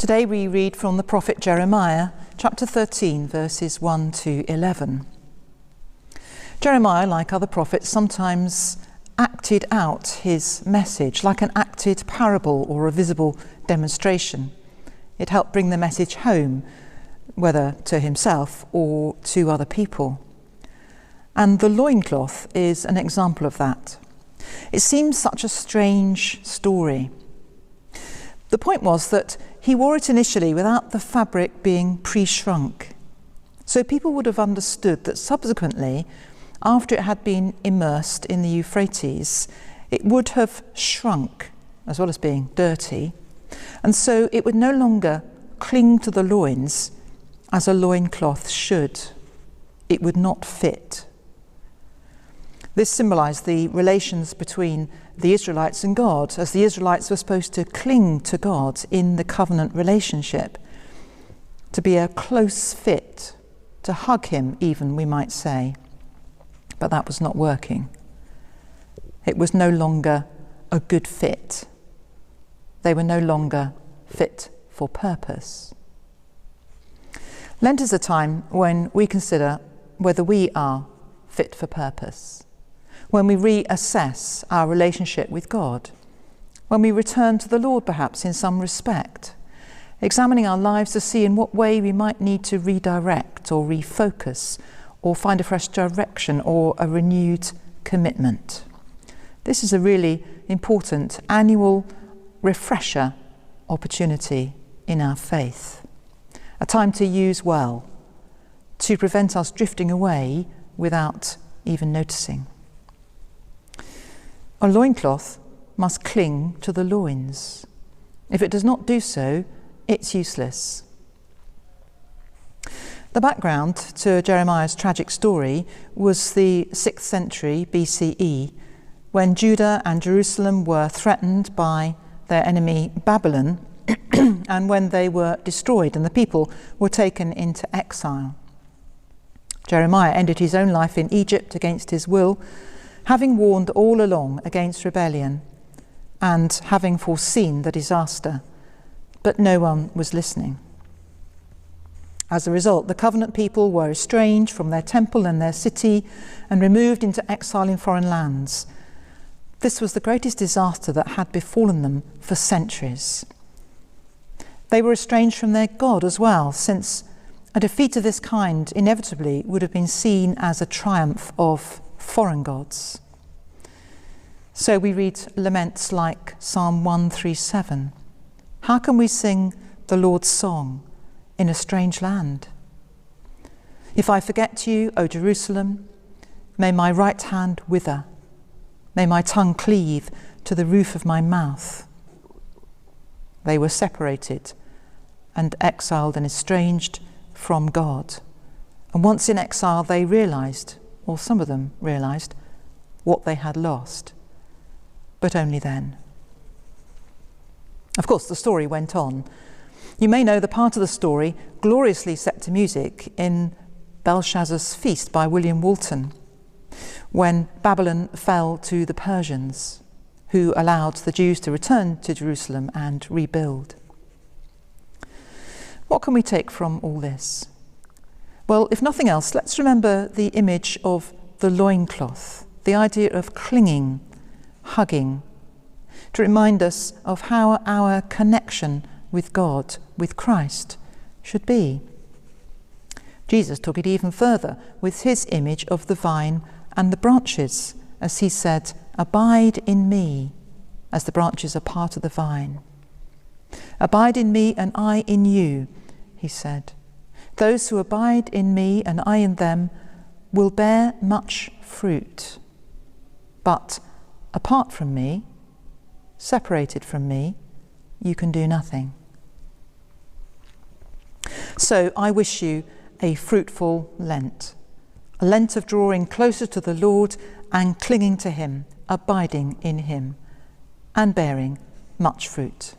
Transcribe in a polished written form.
Today we read from the prophet Jeremiah, chapter 13, verses 1 to 11. Jeremiah, like other prophets, sometimes acted out his message like an acted parable or a visible demonstration. It helped bring the message home, whether to himself or to other people. And the loincloth is an example of that. It seems such a strange story. The point was that he wore it initially without the fabric being pre-shrunk. So people would have understood that subsequently, after it had been immersed in the Euphrates, it would have shrunk, as well as being dirty, and so it would no longer cling to the loins as a loincloth should. It would not fit. This symbolised the relations between the Israelites and God, as the Israelites were supposed to cling to God in the covenant relationship, to be a close fit, to hug him even, we might say. But that was not working. It was no longer a good fit. They were no longer fit for purpose. Lent is a time when we consider whether we are fit for purpose, when we reassess our relationship with God, when we return to the Lord perhaps in some respect, examining our lives to see in what way we might need to redirect or refocus or find a fresh direction or a renewed commitment. This is a really important annual refresher opportunity in our faith, a time to use well, to prevent us drifting away without even noticing. A loincloth must cling to the loins. If it does not do so, it's useless. The background to Jeremiah's tragic story was the 6th century BCE, when Judah and Jerusalem were threatened by their enemy Babylon and when they were destroyed and the people were taken into exile. Jeremiah ended his own life in Egypt against his will, having warned all along against rebellion and having foreseen the disaster, but no one was listening. As a result, the covenant people were estranged from their temple and their city and removed into exile in foreign lands. This was the greatest disaster that had befallen them for centuries. They were estranged from their God as well, since a defeat of this kind inevitably would have been seen as a triumph of foreign gods. So we read laments like Psalm 137. How can we sing the Lord's song in a strange land? If I forget you, O Jerusalem, may my right hand wither, may my tongue cleave to the roof of my mouth. They were separated and exiled and estranged from God. And once in exile, they realised, or some of them realised, what they had lost. But only then. Of course, the story went on. You may know the part of the story gloriously set to music in Belshazzar's Feast by William Walton, when Babylon fell to the Persians, who allowed the Jews to return to Jerusalem and rebuild. What can we take from all this? Well, if nothing else, let's remember the image of the loincloth, the idea of clinging, hugging, to remind us of how our connection with God, with Christ, should be. Jesus took it even further with his image of the vine and the branches, as he said, "Abide in me," as the branches are part of the vine. "Abide in me and I in you," he said. "Those who abide in me and I in them will bear much fruit. But apart from me, separated from me, you can do nothing." So I wish you a fruitful Lent, a Lent of drawing closer to the Lord and clinging to him, abiding in him, and bearing much fruit.